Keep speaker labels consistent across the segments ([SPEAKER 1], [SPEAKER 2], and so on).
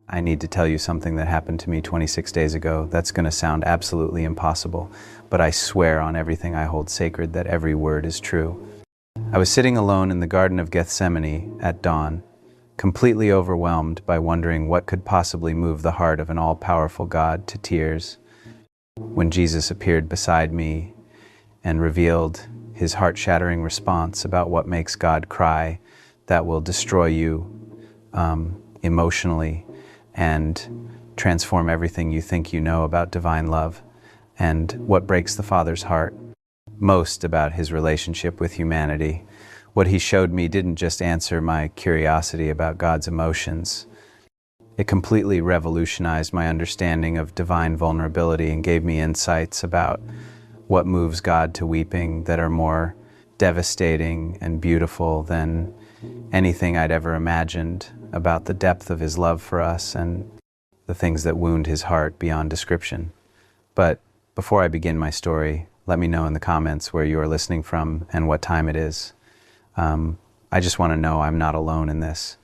[SPEAKER 1] I need to tell you something that happened to me 26 days ago. That's going to sound absolutely impossible, but I swear on everything I hold sacred that every word is true. I was sitting alone in the Garden of Gethsemane at dawn, completely overwhelmed by wondering what could possibly move the heart of an all-powerful God to tears, when Jesus appeared beside me and revealed his heart-shattering response about what makes God cry that will destroy you emotionally and transform everything you think you know about divine love, and what breaks the Father's heart most about his relationship with humanity. What he showed me didn't just answer my curiosity about God's emotions. It completely revolutionized my understanding of divine vulnerability and gave me insights about what moves God to weeping that are more devastating and beautiful than anything I'd ever imagined about the depth of his love for us and the things that wound his heart beyond description. But before I begin my story, let me know in the comments where you are listening from and what time it is. I just want to know I'm not alone in this.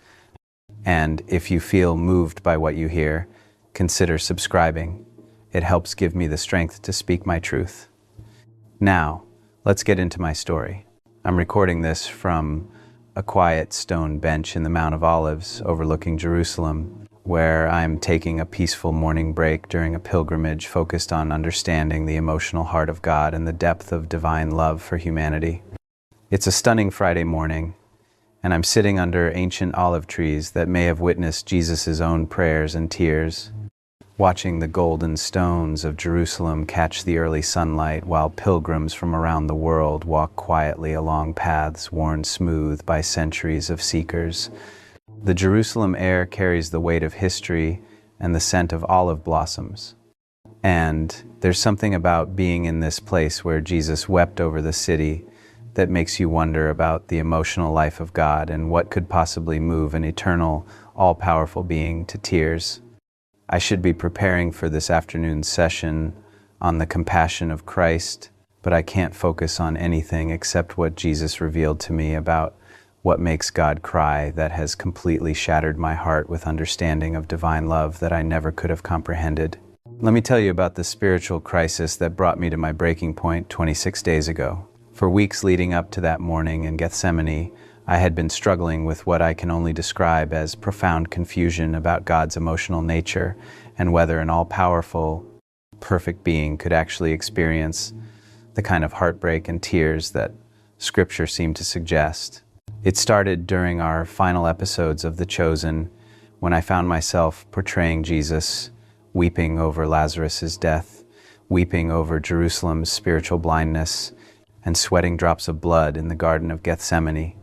[SPEAKER 1] And if you feel moved by what you hear, consider subscribing. It helps give me the strength to speak my truth. Now, let's get into my story. I'm recording this from a quiet stone bench in the Mount of Olives overlooking Jerusalem, where I'm taking a peaceful morning break during a pilgrimage focused on understanding the emotional heart of God and the depth of divine love for humanity. It's a stunning Friday morning, and I'm sitting under ancient olive trees that may have witnessed Jesus' own prayers and tears, watching the golden stones of Jerusalem catch the early sunlight while pilgrims from around the world walk quietly along paths worn smooth by centuries of seekers. The Jerusalem air carries the weight of history and the scent of olive blossoms. And there's something about being in this place where Jesus wept over the city that makes you wonder about the emotional life of God and what could possibly move an eternal, all-powerful being to tears. I should be preparing for this afternoon's session on the compassion of Christ, but I can't focus on anything except what Jesus revealed to me about what makes God cry that has completely shattered my heart with understanding of divine love that I never could have comprehended. Let me tell you about the spiritual crisis that brought me to my breaking point 26 days ago. For weeks leading up to that morning in Gethsemane, I had been struggling with what I can only describe as profound confusion about God's emotional nature and whether an all-powerful, perfect being could actually experience the kind of heartbreak and tears that Scripture seemed to suggest. It started during our final episodes of The Chosen, when I found myself portraying Jesus weeping over Lazarus' death, weeping over Jerusalem's spiritual blindness, and sweating drops of blood in the Garden of Gethsemane.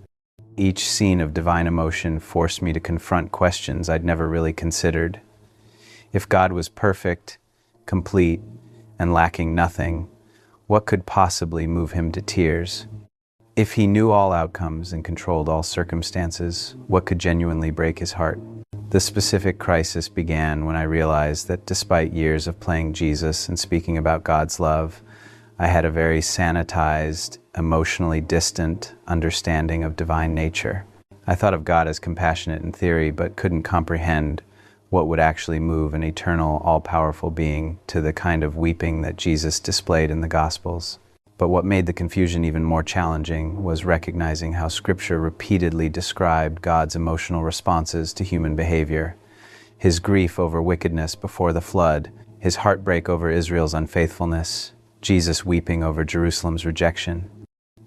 [SPEAKER 1] Each scene of divine emotion forced me to confront questions I'd never really considered. If God was perfect, complete, and lacking nothing, what could possibly move him to tears? If he knew all outcomes and controlled all circumstances, what could genuinely break his heart? The specific crisis began when I realized that despite years of playing Jesus and speaking about God's love, I had a very sanitized, emotionally distant understanding of divine nature. I thought of God as compassionate in theory, but couldn't comprehend what would actually move an eternal, all-powerful being to the kind of weeping that Jesus displayed in the Gospels. But what made the confusion even more challenging was recognizing how Scripture repeatedly described God's emotional responses to human behavior. His grief over wickedness before the flood, his heartbreak over Israel's unfaithfulness, Jesus weeping over Jerusalem's rejection.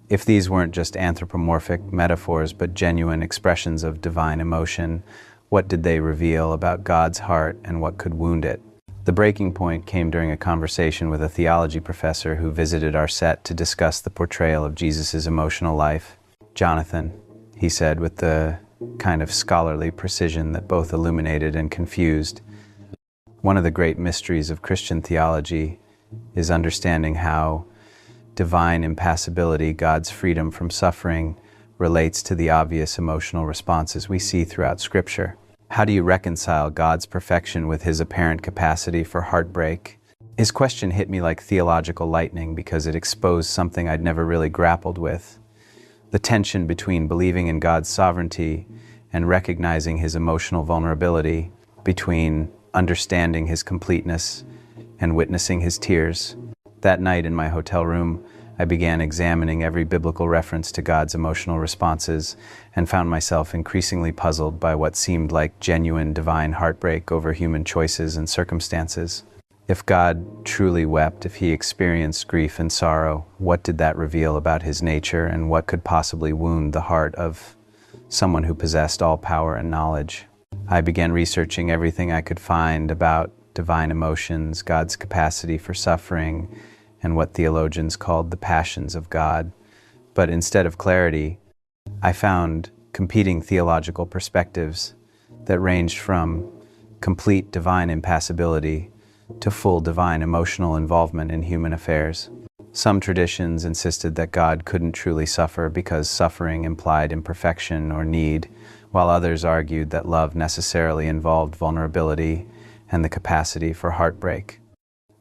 [SPEAKER 1] If these weren't just anthropomorphic metaphors but genuine expressions of divine emotion, what did they reveal about God's heart and what could wound it? The breaking point came during a conversation with a theology professor who visited our set to discuss the portrayal of Jesus' emotional life. "Jonathan," he said with the kind of scholarly precision that both illuminated and confused, "one of the great mysteries of Christian theology is understanding how divine impassibility, God's freedom from suffering, relates to the obvious emotional responses we see throughout Scripture. How do you reconcile God's perfection with his apparent capacity for heartbreak?" His question hit me like theological lightning because it exposed something I'd never really grappled with: the tension between believing in God's sovereignty and recognizing his emotional vulnerability. between understanding his completeness and witnessing his tears. That night in my hotel room, I began examining every biblical reference to God's emotional responses and found myself increasingly puzzled by what seemed like genuine divine heartbreak over human choices and circumstances. If God truly wept, if he experienced grief and sorrow, what did that reveal about his nature, and what could possibly wound the heart of someone who possessed all power and knowledge? I began researching everything I could find about divine emotions, God's capacity for suffering, and what theologians called the passions of God. But instead of clarity, I found competing theological perspectives that ranged from complete divine impassibility to full divine emotional involvement in human affairs. Some traditions insisted that God couldn't truly suffer because suffering implied imperfection or need, while others argued that love necessarily involved vulnerability and the capacity for heartbreak.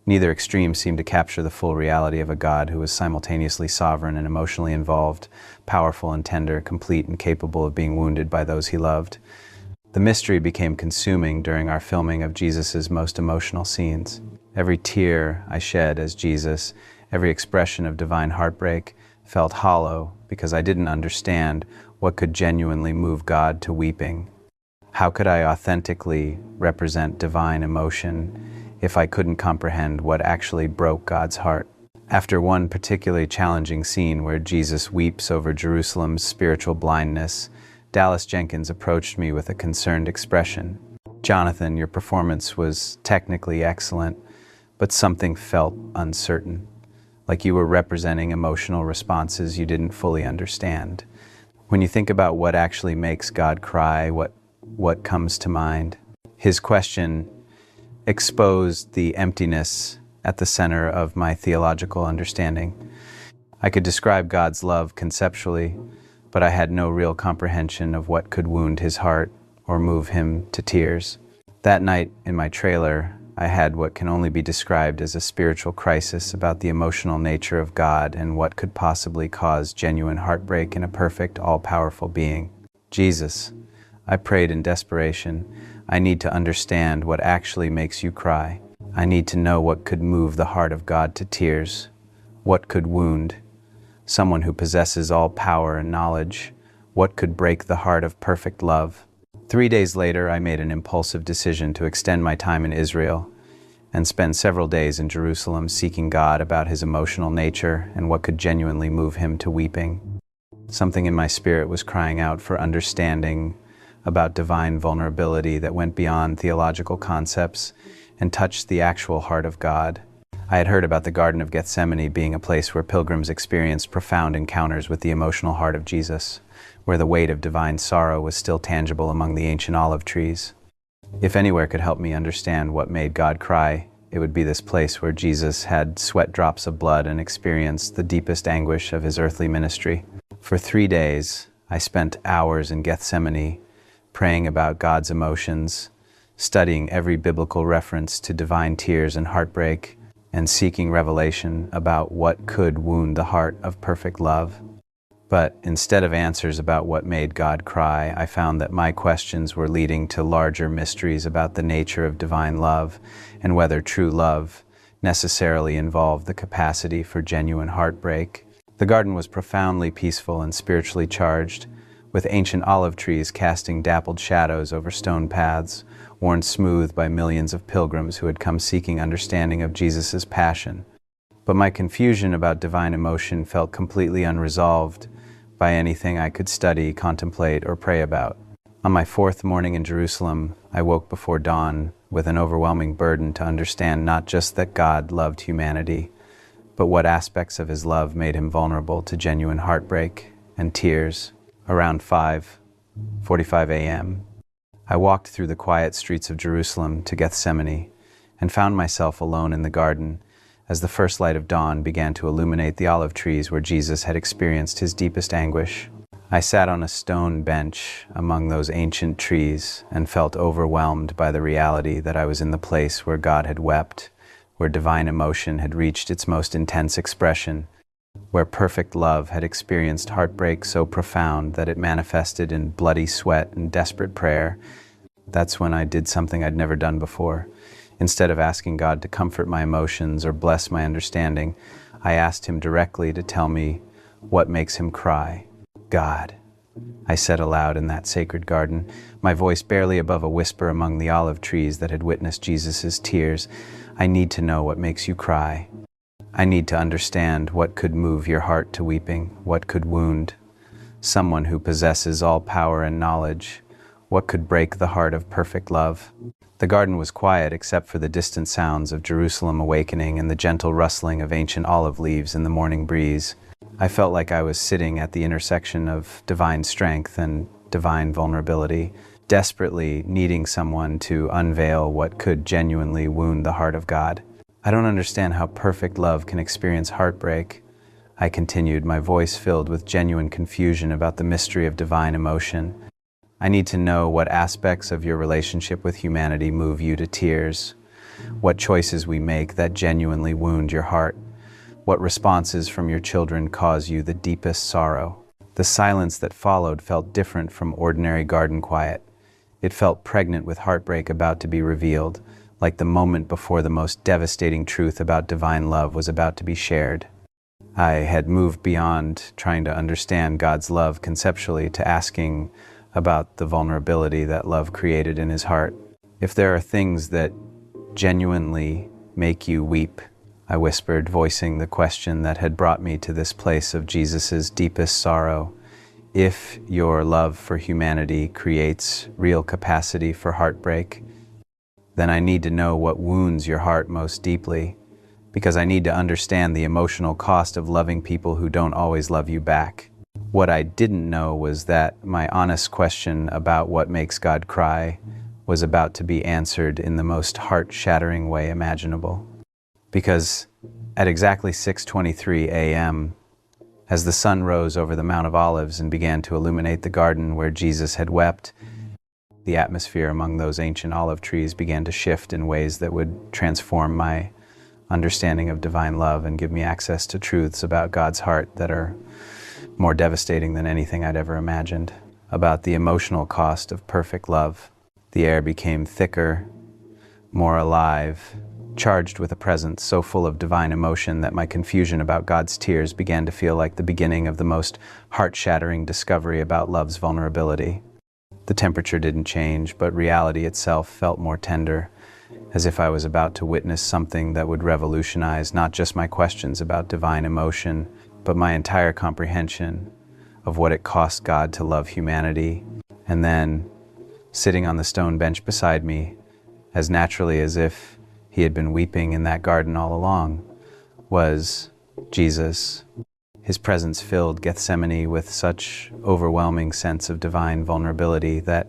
[SPEAKER 1] Neither extreme seemed to capture the full reality of a God who was simultaneously sovereign and emotionally involved, powerful and tender, complete and capable of being wounded by those he loved. The mystery became consuming during our filming of Jesus' most emotional scenes. Every tear I shed as Jesus, every expression of divine heartbreak, felt hollow because I didn't understand what could genuinely move God to weeping. How could I authentically represent divine emotion if I couldn't comprehend what actually broke God's heart? After one particularly challenging scene where Jesus weeps over Jerusalem's spiritual blindness, Dallas Jenkins approached me with a concerned expression. "Jonathan, your performance was technically excellent, but something felt uncertain, like you were representing emotional responses you didn't fully understand." When you think about what actually makes God cry, what comes to mind? His question exposed the emptiness at the center of my theological understanding. I could describe God's love conceptually, but I had no real comprehension of what could wound his heart or move him to tears. That night in my trailer, I had what can only be described as a spiritual crisis about the emotional nature of God and what could possibly cause genuine heartbreak in a perfect, all-powerful being. "Jesus," I prayed in desperation, "I need to understand what actually makes you cry. I need to know what could move the heart of God to tears, what could wound someone who possesses all power and knowledge, what could break the heart of perfect love." 3 days later, I made an impulsive decision to extend my time in Israel and spend several days in Jerusalem seeking God about his emotional nature and what could genuinely move him to weeping. Something in my spirit was crying out for understanding about divine vulnerability that went beyond theological concepts and touched the actual heart of God. I had heard about the Garden of Gethsemane being a place where pilgrims experienced profound encounters with the emotional heart of Jesus, where the weight of divine sorrow was still tangible among the ancient olive trees. If anywhere could help me understand what made God cry, it would be this place where Jesus had sweat drops of blood and experienced the deepest anguish of his earthly ministry. For 3 days, I spent hours in Gethsemane, praying about God's emotions, studying every biblical reference to divine tears and heartbreak, and seeking revelation about what could wound the heart of perfect love. But instead of answers about what made God cry, I found that my questions were leading to larger mysteries about the nature of divine love and whether true love necessarily involved the capacity for genuine heartbreak. The garden was profoundly peaceful and spiritually charged, with ancient olive trees casting dappled shadows over stone paths, worn smooth by millions of pilgrims who had come seeking understanding of Jesus' passion. But my confusion about divine emotion felt completely unresolved by anything I could study, contemplate, or pray about. On my 4th morning in Jerusalem, I woke before dawn with an overwhelming burden to understand not just that God loved humanity, but what aspects of his love made him vulnerable to genuine heartbreak and tears. Around 5:45 a.m., I walked through the quiet streets of Jerusalem to Gethsemane and found myself alone in the garden as the first light of dawn began to illuminate the olive trees where Jesus had experienced his deepest anguish. I sat on a stone bench among those ancient trees and felt overwhelmed by the reality that I was in the place where God had wept, where divine emotion had reached its most intense expression, where perfect love had experienced heartbreak so profound that it manifested in bloody sweat and desperate prayer. That's when I did something I'd never done before. Instead of asking God to comfort my emotions or bless my understanding, I asked him directly to tell me what makes him cry. God, I said aloud in that sacred garden, my voice barely above a whisper among the olive trees that had witnessed Jesus' tears. I need to know what makes you cry. I need to understand what could move your heart to weeping, what could wound someone who possesses all power and knowledge, what could break the heart of perfect love. The garden was quiet except for the distant sounds of Jerusalem awakening and the gentle rustling of ancient olive leaves in the morning breeze. I felt like I was sitting at the intersection of divine strength and divine vulnerability, desperately needing someone to unveil what could genuinely wound the heart of God. I don't understand how perfect love can experience heartbreak, I continued, my voice filled with genuine confusion about the mystery of divine emotion. I need to know what aspects of your relationship with humanity move you to tears, what choices we make that genuinely wound your heart, what responses from your children cause you the deepest sorrow. The silence that followed felt different from ordinary garden quiet. It felt pregnant with heartbreak about to be revealed, like the moment before the most devastating truth about divine love was about to be shared. I had moved beyond trying to understand God's love conceptually to asking about the vulnerability that love created in his heart. If there are things that genuinely make you weep, I whispered, voicing the question that had brought me to this place of Jesus' deepest sorrow. If your love for humanity creates real capacity for heartbreak, then I need to know what wounds your heart most deeply, because I need to understand the emotional cost of loving people who don't always love you back. What I didn't know was that my honest question about what makes God cry was about to be answered in the most heart-shattering way imaginable. Because at exactly 6:23 a.m., as the sun rose over the Mount of Olives and began to illuminate the garden where Jesus had wept, the atmosphere among those ancient olive trees began to shift in ways that would transform my understanding of divine love and give me access to truths about God's heart that are more devastating than anything I'd ever imagined. About the emotional cost of perfect love. The air became thicker, more alive, charged with a presence so full of divine emotion that my confusion about God's tears began to feel like the beginning of the most heart-shattering discovery about love's vulnerability. The temperature didn't change, but reality itself felt more tender, as if I was about to witness something that would revolutionize not just my questions about divine emotion, but my entire comprehension of what it cost God to love humanity. And then, sitting on the stone bench beside me, as naturally as if he had been weeping in that garden all along, was Jesus. His presence filled Gethsemane with such overwhelming sense of divine vulnerability that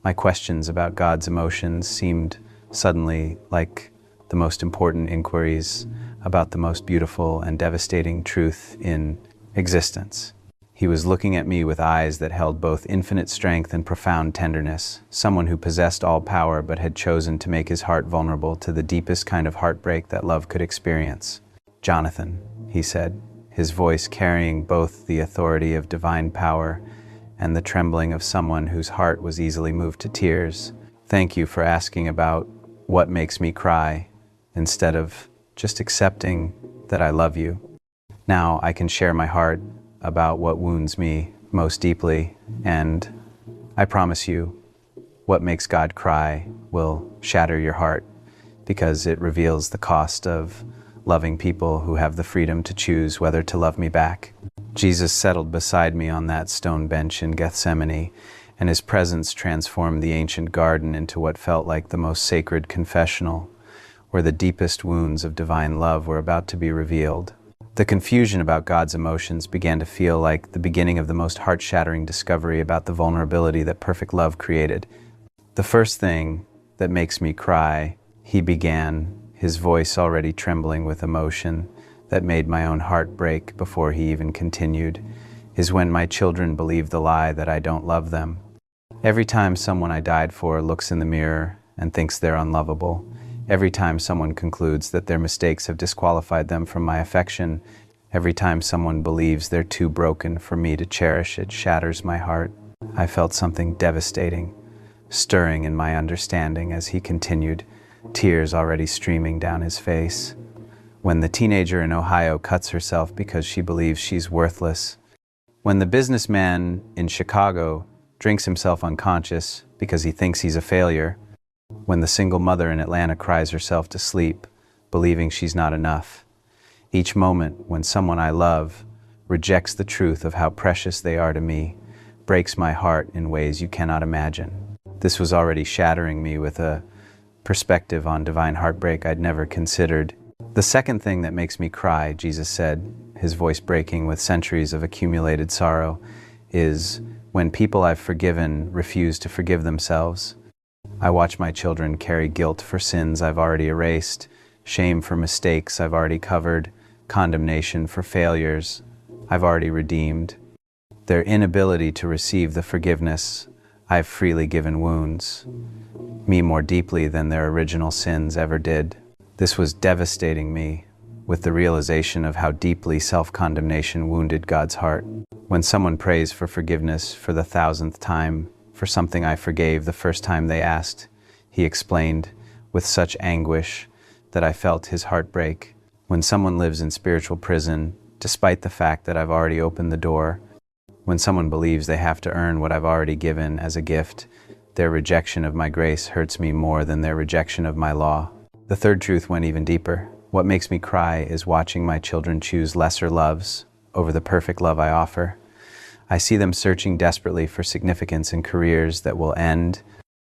[SPEAKER 1] my questions about God's emotions seemed suddenly like the most important inquiries about the most beautiful and devastating truth in existence. He was looking at me with eyes that held both infinite strength and profound tenderness, someone who possessed all power but had chosen to make his heart vulnerable to the deepest kind of heartbreak that love could experience. "Jonathan," he said, his voice carrying both the authority of divine power and the trembling of someone whose heart was easily moved to tears. "Thank you for asking about what makes me cry, instead of just accepting that I love you. Now I can share my heart about what wounds me most deeply, and I promise you, what makes God cry will shatter your heart, because it reveals the cost of loving people who have the freedom to choose whether to love me back." Jesus settled beside me on that stone bench in Gethsemane, and his presence transformed the ancient garden into what felt like the most sacred confessional, where the deepest wounds of divine love were about to be revealed. The confusion about God's emotions began to feel like the beginning of the most heart-shattering discovery about the vulnerability that perfect love created. "The first thing that makes me cry," he began, his voice already trembling with emotion that made my own heart break before he even continued, "is when my children believe the lie that I don't love them. Every time someone I died for looks in the mirror and thinks they're unlovable, every time someone concludes that their mistakes have disqualified them from my affection, every time someone believes they're too broken for me to cherish, it shatters my heart." I felt something devastating, stirring in my understanding as he continued, tears already streaming down his face. When the teenager in Ohio cuts herself because she believes she's worthless. When the businessman in Chicago drinks himself unconscious because he thinks he's a failure. When the single mother in Atlanta cries herself to sleep, believing she's not enough. Each moment when someone I love rejects the truth of how precious they are to me, breaks my heart in ways you cannot imagine. This was already shattering me with a perspective on divine heartbreak I'd never considered. The second thing that makes me cry, Jesus said, his voice breaking with centuries of accumulated sorrow, is when people I've forgiven refuse to forgive themselves. I watch my children carry guilt for sins I've already erased, shame for mistakes I've already covered, condemnation for failures I've already redeemed. Their inability to receive the forgiveness I've freely given wounds me more deeply than their original sins ever did. This was devastating me, with the realization of how deeply self-condemnation wounded God's heart. When someone prays for forgiveness for the 1,000th time for something I forgave the first time they asked, he explained with such anguish that I felt his heart break. When someone lives in spiritual prison, despite the fact that I've already opened the door, when someone believes they have to earn what I've already given as a gift, their rejection of my grace hurts me more than their rejection of my law. The third truth went even deeper. What makes me cry is watching my children choose lesser loves over the perfect love I offer. I see them searching desperately for significance in careers that will end,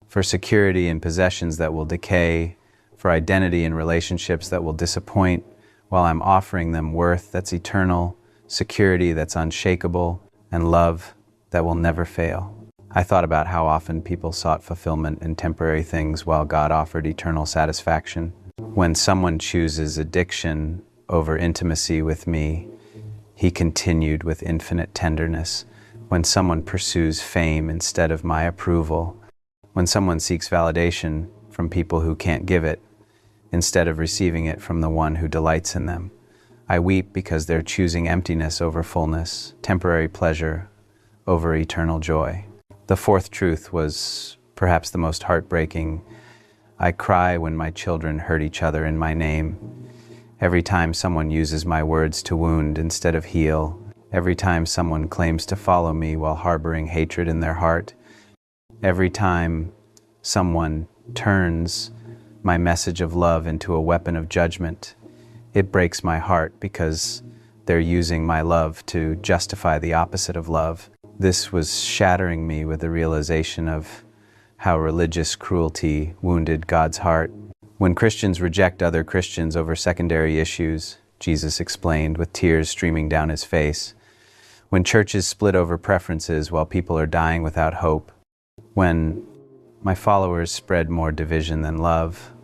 [SPEAKER 1] for security in possessions that will decay, for identity in relationships that will disappoint, while I'm offering them worth that's eternal, security that's unshakable, and love that will never fail. I thought about how often people sought fulfillment in temporary things while God offered eternal satisfaction. When someone chooses addiction over intimacy with me, he continued with infinite tenderness. When someone pursues fame instead of my approval, when someone seeks validation from people who can't give it, instead of receiving it from the one who delights in them, I weep because they're choosing emptiness over fullness, temporary pleasure over eternal joy. The fourth truth was perhaps the most heartbreaking. I cry when my children hurt each other in my name. Every time someone uses my words to wound instead of heal. Every time someone claims to follow me while harboring hatred in their heart. Every time someone turns my message of love into a weapon of judgment. It breaks my heart because they're using my love to justify the opposite of love. This was shattering me with the realization of how religious cruelty wounded God's heart. When Christians reject other Christians over secondary issues, Jesus explained with tears streaming down his face. When churches split over preferences while people are dying without hope. When my followers spread more division than love,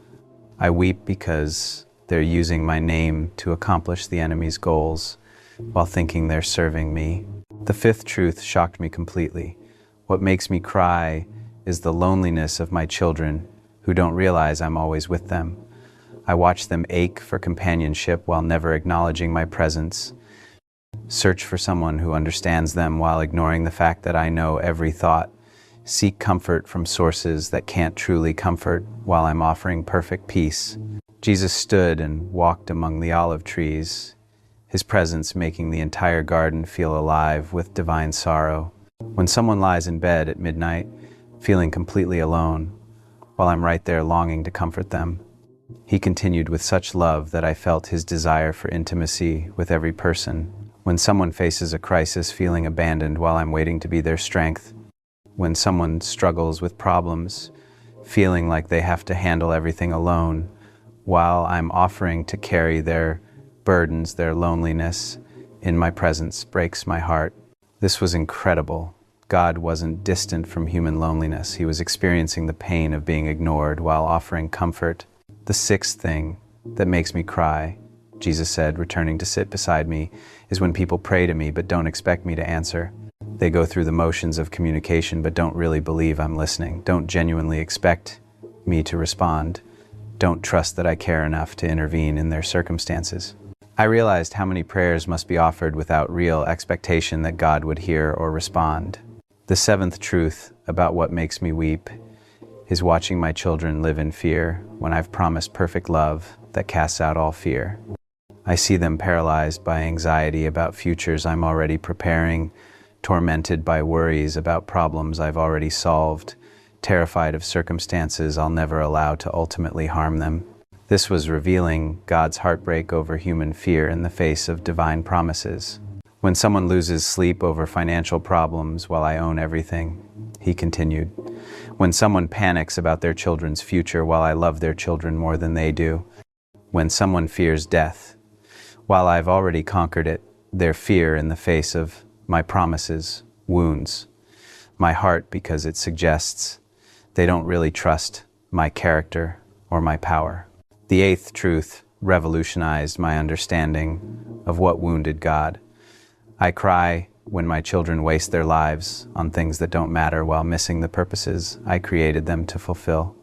[SPEAKER 1] I weep because they're using my name to accomplish the enemy's goals while thinking they're serving me. The fifth truth shocked me completely. What makes me cry is the loneliness of my children who don't realize I'm always with them. I watch them ache for companionship while never acknowledging my presence, search for someone who understands them while ignoring the fact that I know every thought, seek comfort from sources that can't truly comfort while I'm offering perfect peace. Jesus stood and walked among the olive trees, his presence making the entire garden feel alive with divine sorrow. When someone lies in bed at midnight, feeling completely alone, while I'm right there longing to comfort them, he continued with such love that I felt his desire for intimacy with every person. When someone faces a crisis feeling abandoned while I'm waiting to be their strength, when someone struggles with problems, feeling like they have to handle everything alone, while I'm offering to carry their burdens, their loneliness in my presence breaks my heart. This was incredible. God wasn't distant from human loneliness. He was experiencing the pain of being ignored while offering comfort. The sixth thing that makes me cry, Jesus said, returning to sit beside me, is when people pray to me but don't expect me to answer. They go through the motions of communication but don't really believe I'm listening, don't genuinely expect me to respond, don't trust that I care enough to intervene in their circumstances. I realized how many prayers must be offered without real expectation that God would hear or respond. The seventh truth about what makes me weep is watching my children live in fear when I've promised perfect love that casts out all fear. I see them paralyzed by anxiety about futures I'm already preparing, tormented by worries about problems I've already solved, terrified of circumstances I'll never allow to ultimately harm them. This was revealing God's heartbreak over human fear in the face of divine promises. When someone loses sleep over financial problems while I own everything, he continued. When someone panics about their children's future while I love their children more than they do. When someone fears death, while I've already conquered it, their fear in the face of my promises wounds my heart because it suggests they don't really trust my character or my power. The eighth truth revolutionized my understanding of what wounded God. I cry when my children waste their lives on things that don't matter while missing the purposes I created them to fulfill.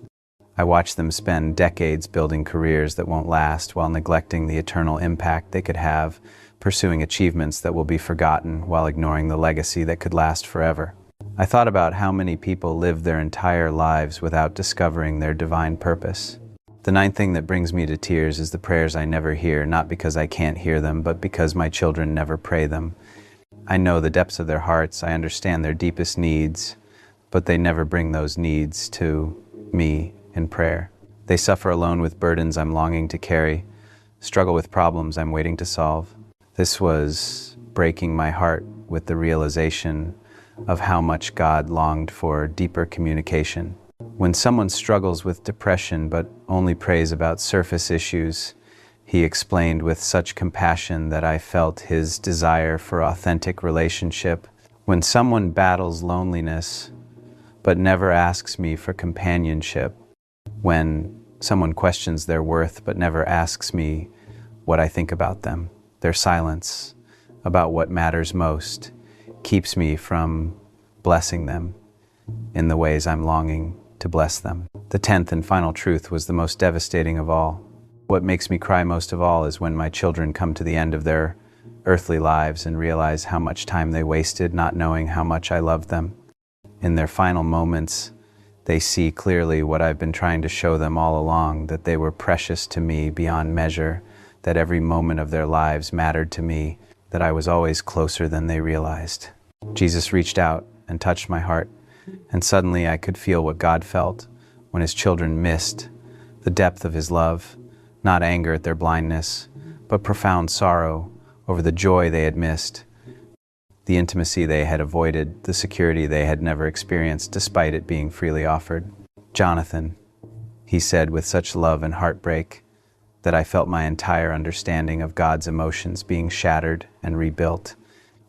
[SPEAKER 1] I watch them spend decades building careers that won't last while neglecting the eternal impact they could have, pursuing achievements that will be forgotten while ignoring the legacy that could last forever. I thought about how many people live their entire lives without discovering their divine purpose. The ninth thing that brings me to tears is the prayers I never hear, not because I can't hear them, but because my children never pray them. I know the depths of their hearts, I understand their deepest needs, but they never bring those needs to me in prayer. They suffer alone with burdens I'm longing to carry, struggle with problems I'm waiting to solve. This was breaking my heart with the realization of how much God longed for deeper communication. When someone struggles with depression but only prays about surface issues, he explained with such compassion that I felt his desire for authentic relationship. When someone battles loneliness but never asks me for companionship, when someone questions their worth but never asks me what I think about them, their silence about what matters most keeps me from blessing them in the ways I'm longing to bless them. The 10th and final truth was the most devastating of all. What makes me cry most of all is when my children come to the end of their earthly lives and realize how much time they wasted not knowing how much I loved them. In their final moments, they see clearly what I've been trying to show them all along, that they were precious to me beyond measure, that every moment of their lives mattered to me, that I was always closer than they realized. Jesus reached out and touched my heart, and suddenly I could feel what God felt when his children missed the depth of his love, not anger at their blindness, but profound sorrow over the joy they had missed, the intimacy they had avoided, the security they had never experienced despite it being freely offered. Jonathan, he said with such love and heartbreak that I felt my entire understanding of God's emotions being shattered and rebuilt.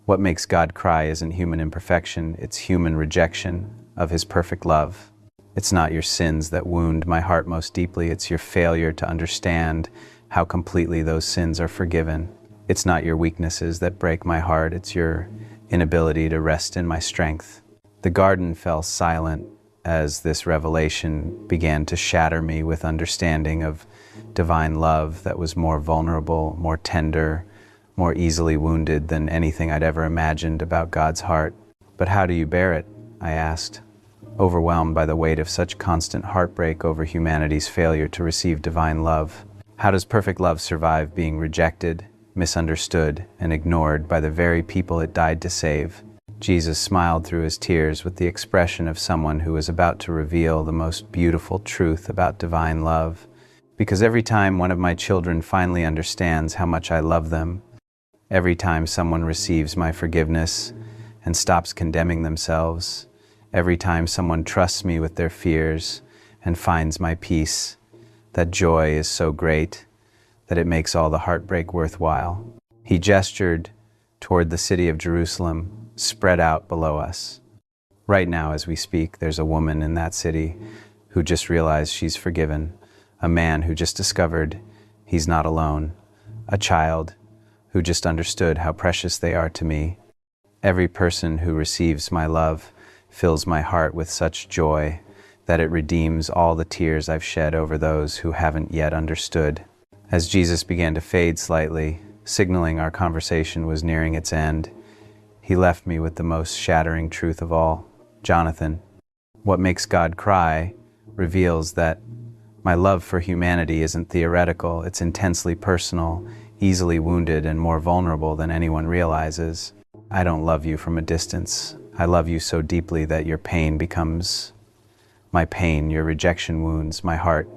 [SPEAKER 1] What makes God cry isn't human imperfection, it's human rejection of his perfect love. It's not your sins that wound my heart most deeply, it's your failure to understand how completely those sins are forgiven. It's not your weaknesses that break my heart, it's your inability to rest in my strength. The garden fell silent as this revelation began to shatter me with understanding of divine love that was more vulnerable, more tender, more easily wounded than anything I'd ever imagined about God's heart. But how do you bear it? I asked, overwhelmed by the weight of such constant heartbreak over humanity's failure to receive divine love. How does perfect love survive being rejected, misunderstood, and ignored by the very people it died to save? Jesus smiled through his tears with the expression of someone who was about to reveal the most beautiful truth about divine love. Because every time one of my children finally understands how much I love them, every time someone receives my forgiveness and stops condemning themselves, every time someone trusts me with their fears and finds my peace, that joy is so great that it makes all the heartbreak worthwhile. He gestured toward the city of Jerusalem, spread out below us. Right now, as we speak, there's a woman in that city who just realized she's forgiven, a man who just discovered he's not alone, a child who just understood how precious they are to me. Every person who receives my love fills my heart with such joy that it redeems all the tears I've shed over those who haven't yet understood. As Jesus began to fade slightly, signaling our conversation was nearing its end, he left me with the most shattering truth of all. Jonathan, what makes God cry reveals that my love for humanity isn't theoretical, it's intensely personal, easily wounded, and more vulnerable than anyone realizes. I don't love you from a distance. I love you so deeply that your pain becomes my pain, your rejection wounds my heart,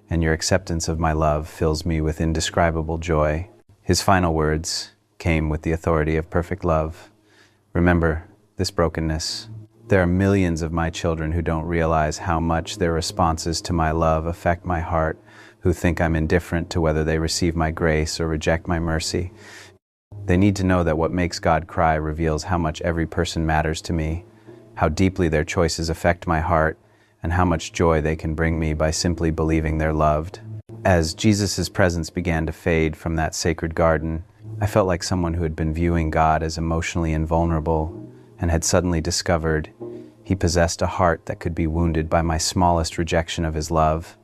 [SPEAKER 1] and your acceptance of my love fills me with indescribable joy. His final words came with the authority of perfect love. Remember this brokenness. There are millions of my children who don't realize how much their responses to my love affect my heart, who think I'm indifferent to whether they receive my grace or reject my mercy. They need to know that what makes God cry reveals how much every person matters to me, how deeply their choices affect my heart, and how much joy they can bring me by simply believing they're loved. As Jesus' presence began to fade from that sacred garden, I felt like someone who had been viewing God as emotionally invulnerable and had suddenly discovered he possessed a heart that could be wounded by my smallest rejection of his love.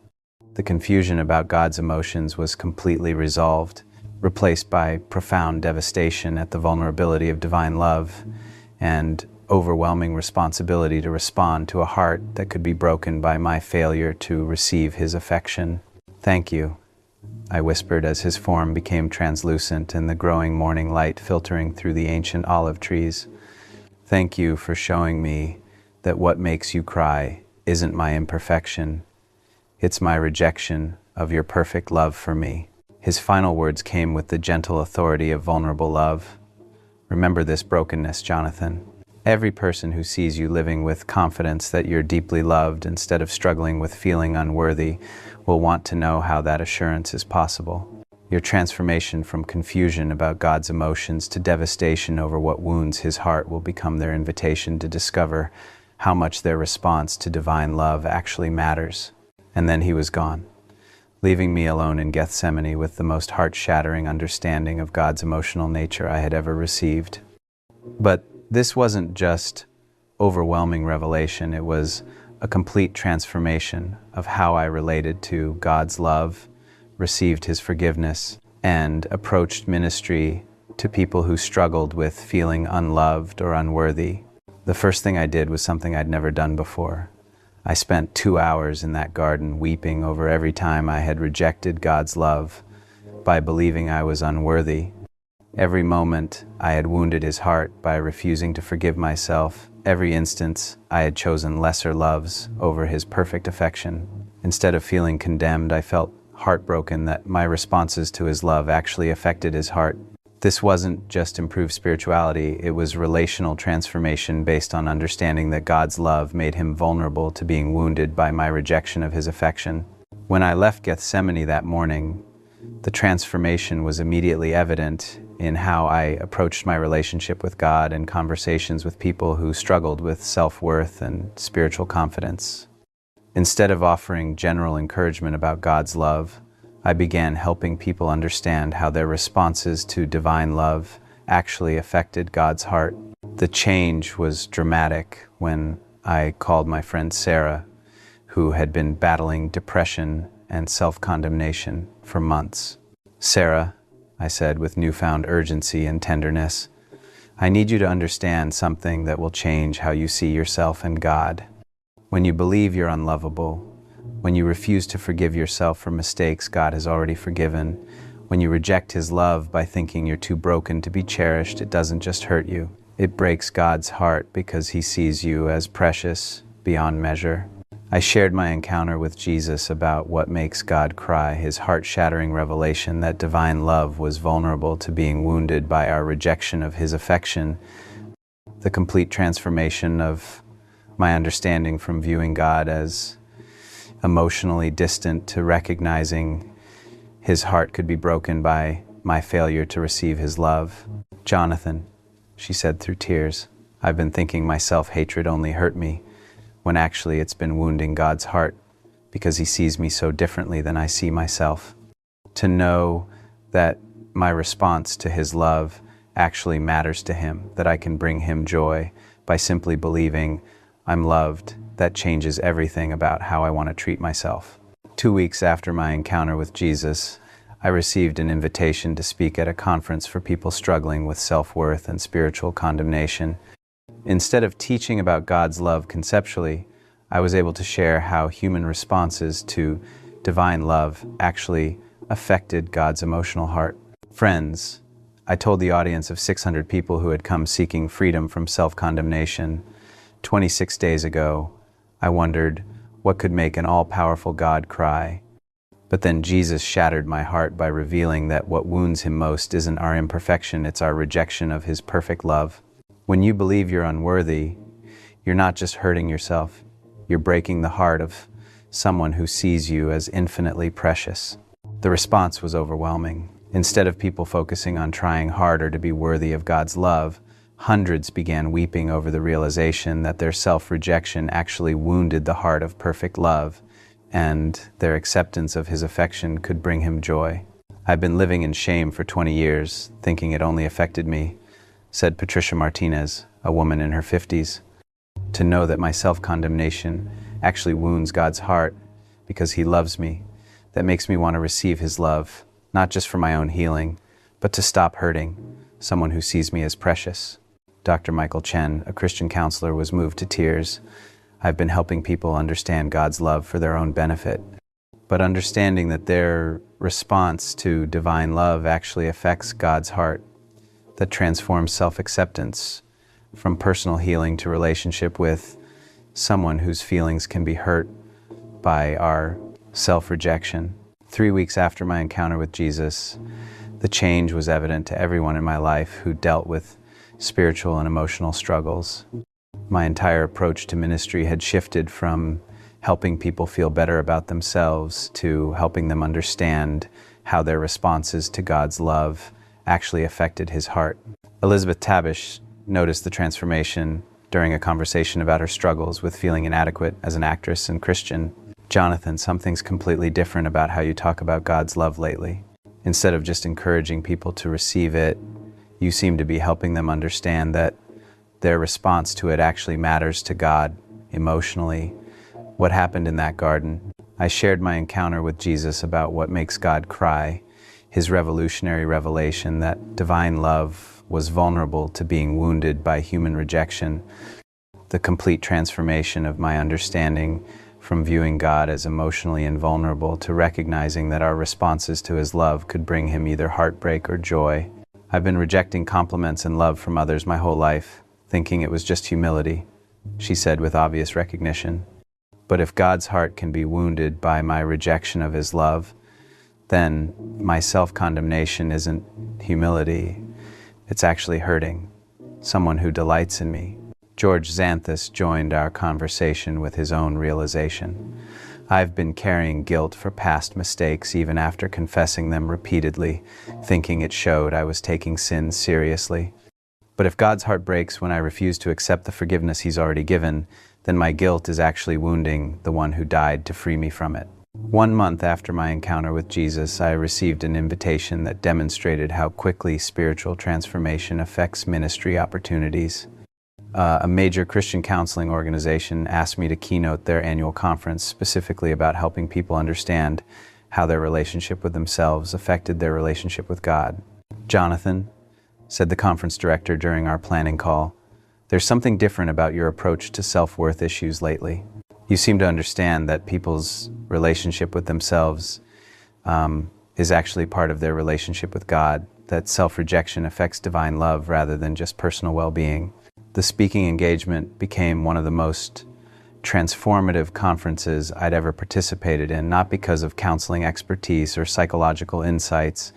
[SPEAKER 1] The confusion about God's emotions was completely resolved, replaced by profound devastation at the vulnerability of divine love and overwhelming responsibility to respond to a heart that could be broken by my failure to receive his affection. "Thank you," I whispered as his form became translucent in the growing morning light filtering through the ancient olive trees. "Thank you for showing me that what makes you cry isn't my imperfection. It's my rejection of your perfect love for me." His final words came with the gentle authority of vulnerable love. "Remember this brokenness, Jonathan. Every person who sees you living with confidence that you're deeply loved instead of struggling with feeling unworthy will want to know how that assurance is possible. Your transformation from confusion about God's emotions to devastation over what wounds his heart will become their invitation to discover how much their response to divine love actually matters." And then he was gone, leaving me alone in Gethsemane with the most heart-shattering understanding of God's emotional nature I had ever received. But this wasn't just overwhelming revelation, it was a complete transformation of how I related to God's love, received his forgiveness, and approached ministry to people who struggled with feeling unloved or unworthy. The first thing I did was something I'd never done before. I spent 2 hours in that garden weeping over every time I had rejected God's love by believing I was unworthy. Every moment I had wounded his heart by refusing to forgive myself. Every instance I had chosen lesser loves over his perfect affection. Instead of feeling condemned, I felt heartbroken that my responses to his love actually affected his heart. This wasn't just improved spirituality, it was relational transformation based on understanding that God's love made him vulnerable to being wounded by my rejection of his affection. When I left Gethsemane that morning, the transformation was immediately evident in how I approached my relationship with God and conversations with people who struggled with self-worth and spiritual confidence. Instead of offering general encouragement about God's love, I began helping people understand how their responses to divine love actually affected God's heart. The change was dramatic when I called my friend Sarah, who had been battling depression and self-condemnation for months. "Sarah," I said with newfound urgency and tenderness, "I need you to understand something that will change how you see yourself and God. When you believe you're unlovable, when you refuse to forgive yourself for mistakes God has already forgiven, when you reject his love by thinking you're too broken to be cherished, it doesn't just hurt you. It breaks God's heart because he sees you as precious beyond measure." I shared my encounter with Jesus about what makes God cry, his heart-shattering revelation that divine love was vulnerable to being wounded by our rejection of his affection, the complete transformation of my understanding from viewing God as emotionally distant to recognizing his heart could be broken by my failure to receive his love. "Jonathan," she said through tears, "I've been thinking my self-hatred only hurt me, when actually it's been wounding God's heart because he sees me so differently than I see myself. To know that my response to his love actually matters to him, that I can bring him joy by simply believing I'm loved, that changes everything about how I want to treat myself." 2 weeks after my encounter with Jesus, I received an invitation to speak at a conference for people struggling with self-worth and spiritual condemnation. Instead of teaching about God's love conceptually, I was able to share how human responses to divine love actually affected God's emotional heart. Friends, I told the audience of 600 people who had come seeking freedom from self-condemnation. 26 days ago, I wondered what could make an all-powerful God cry. But then Jesus shattered my heart by revealing that what wounds him most isn't our imperfection, it's our rejection of his perfect love. When you believe you're unworthy, you're not just hurting yourself, you're breaking the heart of someone who sees you as infinitely precious. The response was overwhelming. Instead of people focusing on trying harder to be worthy of God's love, hundreds began weeping over the realization that their self-rejection actually wounded the heart of perfect love, and their acceptance of his affection could bring him joy. I've been living in shame for 20 years, thinking it only affected me, said Patricia Martinez, a woman in her 50s. To know that my self-condemnation actually wounds God's heart because he loves me, that makes me want to receive his love, not just for my own healing, but to stop hurting someone who sees me as precious. Dr. Michael Chen, a Christian counselor, was moved to tears. I've been helping people understand God's love for their own benefit, but understanding that their response to divine love actually affects God's heart, that transforms self-acceptance from personal healing to relationship with someone whose feelings can be hurt by our self-rejection. 3 weeks after my encounter with Jesus, the change was evident to everyone in my life who dealt with spiritual and emotional struggles. My entire approach to ministry had shifted from helping people feel better about themselves to helping them understand how their responses to God's love actually affected his heart. Elizabeth Tabish noticed the transformation during a conversation about her struggles with feeling inadequate as an actress and Christian. Jonathan, something's completely different about how you talk about God's love lately. Instead of just encouraging people to receive it, you seem to be helping them understand that their response to it actually matters to God emotionally. What happened in that garden? I shared my encounter with Jesus about what makes God cry, his revolutionary revelation that divine love was vulnerable to being wounded by human rejection, the complete transformation of my understanding from viewing God as emotionally invulnerable to recognizing that our responses to his love could bring him either heartbreak or joy. I've been rejecting compliments and love from others my whole life, thinking it was just humility, she said with obvious recognition. But if God's heart can be wounded by my rejection of his love, then my self-condemnation isn't humility, it's actually hurting someone who delights in me. George Xanthus joined our conversation with his own realization. I've been carrying guilt for past mistakes even after confessing them repeatedly, thinking it showed I was taking sin seriously. But if God's heart breaks when I refuse to accept the forgiveness he's already given, then my guilt is actually wounding the one who died to free me from it. 1 month after my encounter with Jesus, I received an invitation that demonstrated how quickly spiritual transformation affects ministry opportunities. A major Christian counseling organization asked me to keynote their annual conference specifically about helping people understand how their relationship with themselves affected their relationship with God. Jonathan, said the conference director during our planning call, there's something different about your approach to self-worth issues lately. You seem to understand that people's relationship with themselves is actually part of their relationship with God, that self-rejection affects divine love rather than just personal well-being. The speaking engagement became one of the most transformative conferences I'd ever participated in, not because of counseling expertise or psychological insights,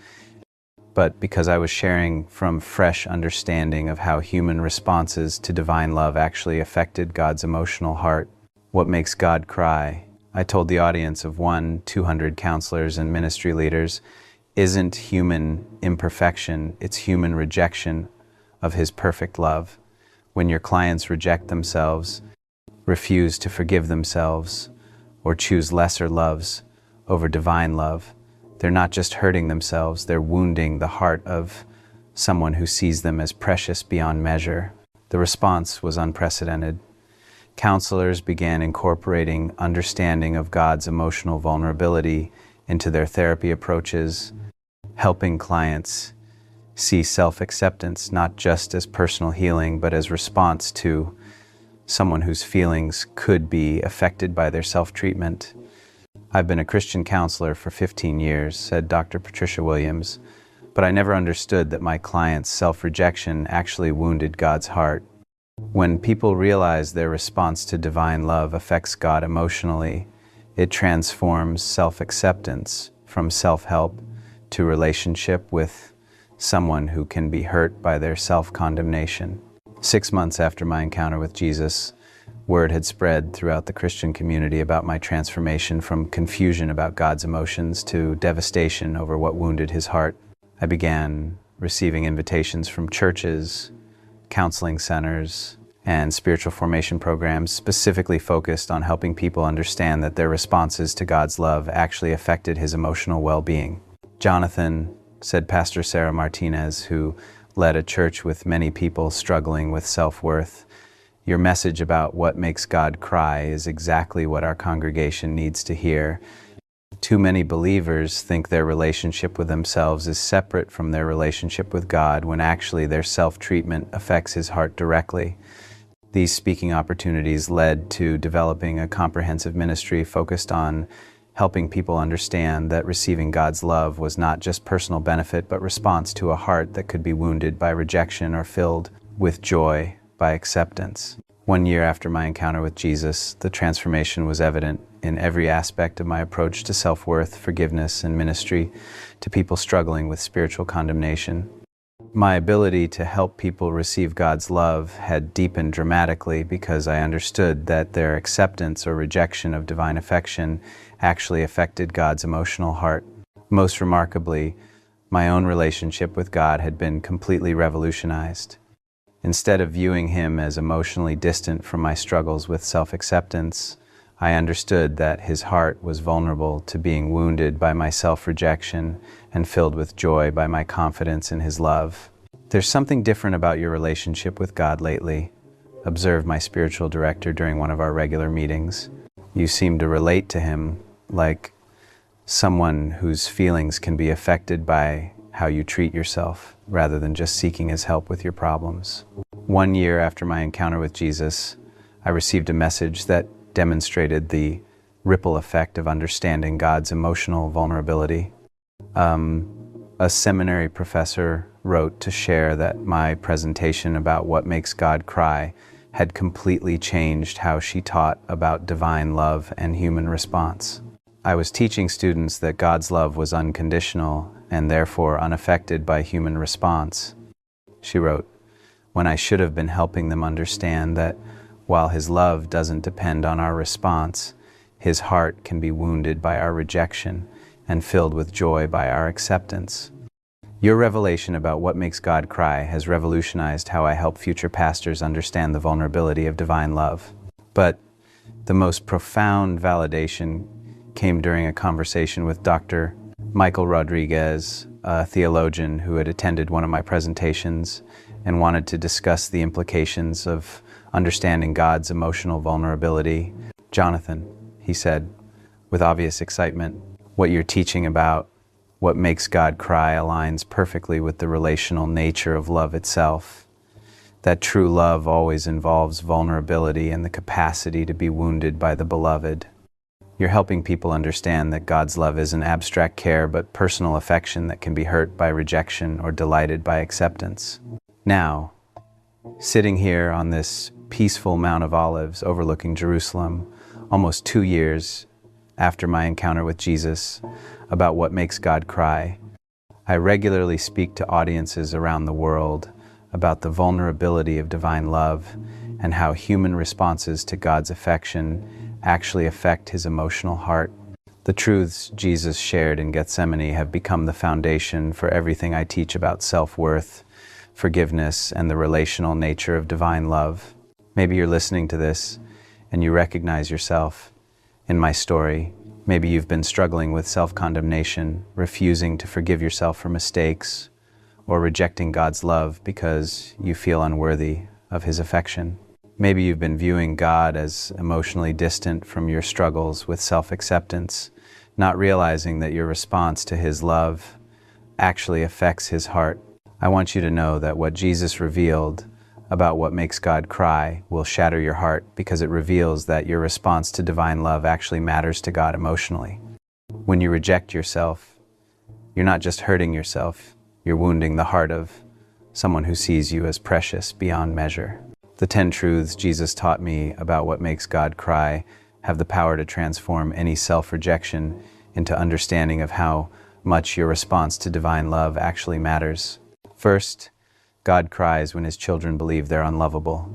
[SPEAKER 1] but because I was sharing from fresh understanding of how human responses to divine love actually affected God's emotional heart. What makes God cry? I told the audience of 200 counselors and ministry leaders, isn't human imperfection, it's human rejection of his perfect love. When your clients reject themselves, refuse to forgive themselves, or choose lesser loves over divine love, they're not just hurting themselves, they're wounding the heart of someone who sees them as precious beyond measure. The response was unprecedented. Counselors began incorporating understanding of God's emotional vulnerability into their therapy approaches, helping clients see self-acceptance not just as personal healing, but as response to someone whose feelings could be affected by their self-treatment. I've been a Christian counselor for 15 years, said Dr. Patricia Williams, but I never understood that my client's self-rejection actually wounded God's heart. When people realize their response to divine love affects God emotionally, it transforms self-acceptance from self-help to relationship with someone who can be hurt by their self-condemnation. 6 months after my encounter with Jesus, word had spread throughout the Christian community about my transformation from confusion about God's emotions to devastation over what wounded his heart. I began receiving invitations from churches, counseling centers, and spiritual formation programs specifically focused on helping people understand that their responses to God's love actually affected his emotional well-being. Jonathan, said Pastor Sarah Martinez, who led a church with many people struggling with self-worth, your message about what makes God cry is exactly what our congregation needs to hear. Too many believers think their relationship with themselves is separate from their relationship with God, when actually their self-treatment affects his heart directly. These speaking opportunities led to developing a comprehensive ministry focused on helping people understand that receiving God's love was not just personal benefit, but response to a heart that could be wounded by rejection or filled with joy by acceptance. 1 year after my encounter with Jesus, the transformation was evident in every aspect of my approach to self-worth, forgiveness, and ministry to people struggling with spiritual condemnation. My ability to help people receive God's love had deepened dramatically because I understood that their acceptance or rejection of divine affection actually affected God's emotional heart. Most remarkably, my own relationship with God had been completely revolutionized. Instead of viewing him as emotionally distant from my struggles with self-acceptance, I understood that his heart was vulnerable to being wounded by my self-rejection and filled with joy by my confidence in his love. There's something different about your relationship with God lately, observed my spiritual director during one of our regular meetings. You seem to relate to him like someone whose feelings can be affected by how you treat yourself, rather than just seeking his help with your problems. 1 year after my encounter with Jesus, I received a message that demonstrated the ripple effect of understanding God's emotional vulnerability. A seminary professor wrote to share that my presentation about what makes God cry had completely changed how she taught about divine love and human response. I was teaching students that God's love was unconditional and therefore unaffected by human response. She wrote, when I should have been helping them understand that while his love doesn't depend on our response, his heart can be wounded by our rejection and filled with joy by our acceptance. Your revelation about what makes God cry has revolutionized how I help future pastors understand the vulnerability of divine love. But the most profound validation came during a conversation with Dr. Michael Rodriguez, a theologian who had attended one of my presentations and wanted to discuss the implications of understanding God's emotional vulnerability. Jonathan, he said, with obvious excitement, what you're teaching about what makes God cry aligns perfectly with the relational nature of love itself. That true love always involves vulnerability and the capacity to be wounded by the beloved. You're helping people understand that God's love isn't abstract care, but personal affection that can be hurt by rejection or delighted by acceptance. Now, sitting here on this peaceful Mount of Olives overlooking Jerusalem, almost 2 years after my encounter with Jesus about what makes God cry, I regularly speak to audiences around the world about the vulnerability of divine love and how human responses to God's affection actually affect his emotional heart. The truths Jesus shared in Gethsemane have become the foundation for everything I teach about self-worth, forgiveness, and the relational nature of divine love. Maybe you're listening to this and you recognize yourself in my story. Maybe you've been struggling with self-condemnation, refusing to forgive yourself for mistakes, or rejecting God's love because you feel unworthy of his affection. Maybe you've been viewing God as emotionally distant from your struggles with self-acceptance, not realizing that your response to his love actually affects his heart. I want you to know that what Jesus revealed about what makes God cry will shatter your heart because it reveals that your response to divine love actually matters to God emotionally. When you reject yourself, you're not just hurting yourself, you're wounding the heart of someone who sees you as precious beyond measure. The 10 truths Jesus taught me about what makes God cry have the power to transform any self-rejection into understanding of how much your response to divine love actually matters. First, God cries when his children believe they're unlovable.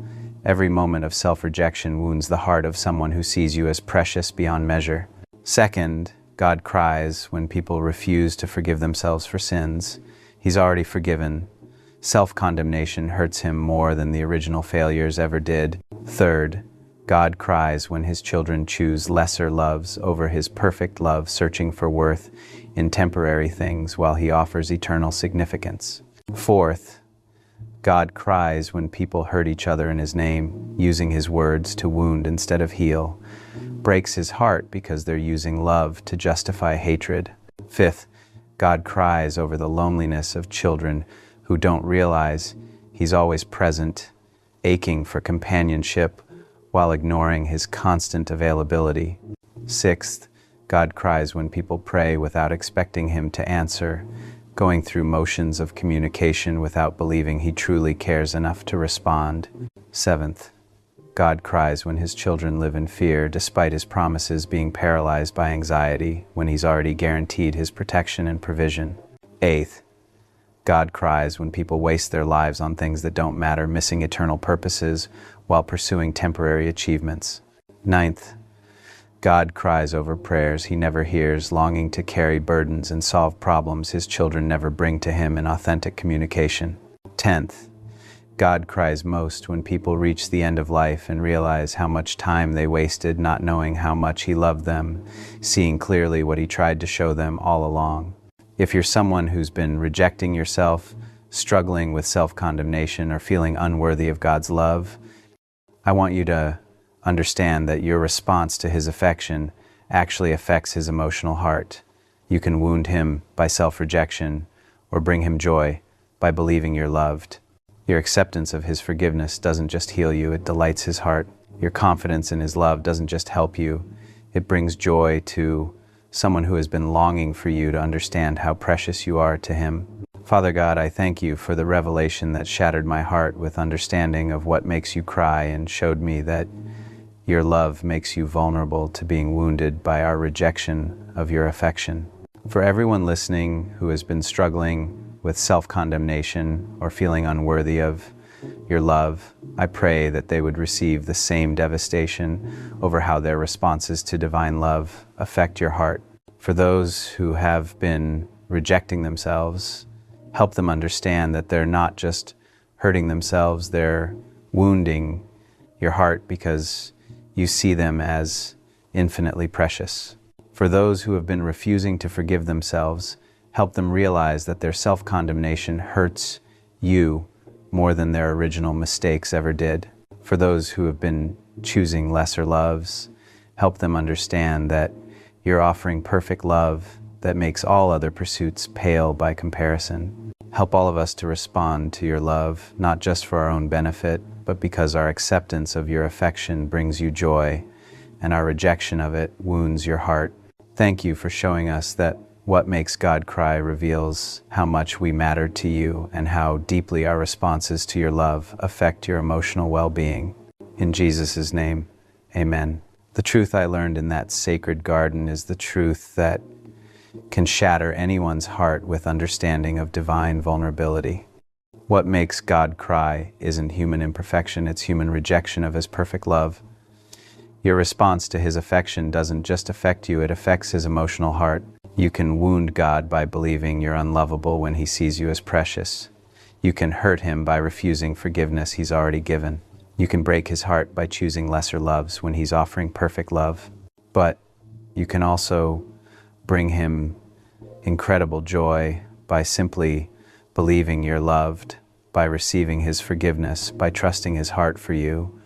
[SPEAKER 1] Every moment of self-rejection wounds the heart of someone who sees you as precious beyond measure. Second, God cries when people refuse to forgive themselves for sins he's already forgiven. Self-condemnation hurts him more than the original failures ever did. Third, God cries when his children choose lesser loves over his perfect love, searching for worth in temporary things while he offers eternal significance. Fourth, God cries when people hurt each other in his name, using his words to wound instead of heal. Breaks his heart because they're using love to justify hatred. Fifth, God cries over the loneliness of children who don't realize he's always present, aching for companionship while ignoring his constant availability. Sixth, God cries when people pray without expecting him to answer, going through motions of communication without believing he truly cares enough to respond. Seventh, God cries when his children live in fear despite his promises, being paralyzed by anxiety when he's already guaranteed his protection and provision. Eighth, God cries when people waste their lives on things that don't matter, missing eternal purposes while pursuing temporary achievements. Ninth, God cries over prayers he never hears, longing to carry burdens and solve problems his children never bring to him in authentic communication. 10th, God cries most when people reach the end of life and realize how much time they wasted not knowing how much he loved them, seeing clearly what he tried to show them all along. If you're someone who's been rejecting yourself, struggling with self-condemnation, or feeling unworthy of God's love, I want you to understand that your response to his affection actually affects his emotional heart. You can wound him by self-rejection or bring him joy by believing you're loved. Your acceptance of his forgiveness doesn't just heal you, it delights his heart. Your confidence in his love doesn't just help you, it brings joy to someone who has been longing for you to understand how precious you are to him. Father God, I thank you for the revelation that shattered my heart with understanding of what makes you cry and showed me that your love makes you vulnerable to being wounded by our rejection of your affection. For everyone listening who has been struggling with self-condemnation or feeling unworthy of your love, I pray that they would receive the same devastation over how their responses to divine love affect your heart. For those who have been rejecting themselves, help them understand that they're not just hurting themselves, they're wounding your heart because you see them as infinitely precious. For those who have been refusing to forgive themselves, help them realize that their self-condemnation hurts you more than their original mistakes ever did. For those who have been choosing lesser loves, help them understand that you're offering perfect love that makes all other pursuits pale by comparison. Help all of us to respond to your love, not just for our own benefit, but because our acceptance of your affection brings you joy, and our rejection of it wounds your heart. Thank you for showing us that what makes God cry reveals how much we matter to you and how deeply our responses to your love affect your emotional well-being. In Jesus' name, amen. The truth I learned in that sacred garden is the truth that can shatter anyone's heart with understanding of divine vulnerability. What makes God cry isn't human imperfection, it's human rejection of his perfect love. Your response to his affection doesn't just affect you, it affects his emotional heart. You can wound God by believing you're unlovable when he sees you as precious. You can hurt him by refusing forgiveness he's already given. You can break his heart by choosing lesser loves when he's offering perfect love. But you can also bring him incredible joy by simply believing you're loved, by receiving his forgiveness, by trusting his heart for you.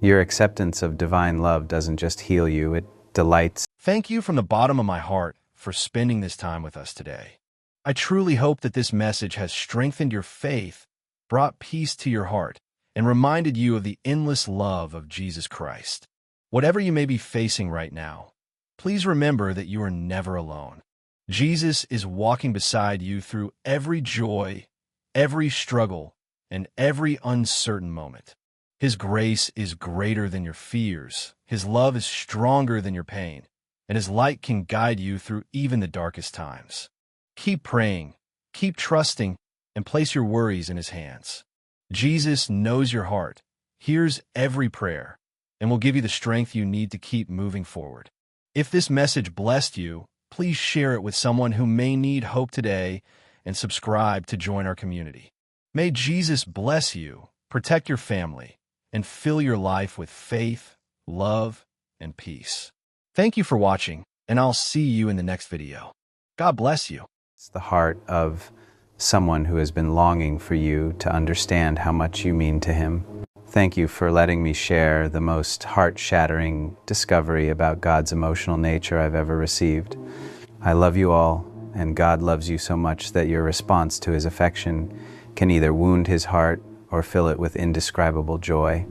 [SPEAKER 1] Your acceptance of divine love doesn't just heal you, it delights.
[SPEAKER 2] Thank you from the bottom of my heart for spending this time with us today. I truly hope that this message has strengthened your faith, brought peace to your heart, and reminded you of the endless love of Jesus Christ. Whatever you may be facing right now, please remember that you are never alone. Jesus is walking beside you through every joy, every struggle, and every uncertain moment. His grace is greater than your fears. His love is stronger than your pain, and His light can guide you through even the darkest times. Keep praying, keep trusting, and place your worries in His hands. Jesus knows your heart, hears every prayer, and will give you the strength you need to keep moving forward. If this message blessed you, please share it with someone who may need hope today and subscribe to join our community. May Jesus bless you, protect your family, and fill your life with faith, love, and peace. Thank you for watching, and I'll see you in the next video. God bless you.
[SPEAKER 1] It's the heart of someone who has been longing for you to understand how much you mean to him. Thank you for letting me share the most heart-shattering discovery about God's emotional nature I've ever received. I love you all, and God loves you so much that your response to His affection can either wound His heart or fill it with indescribable joy.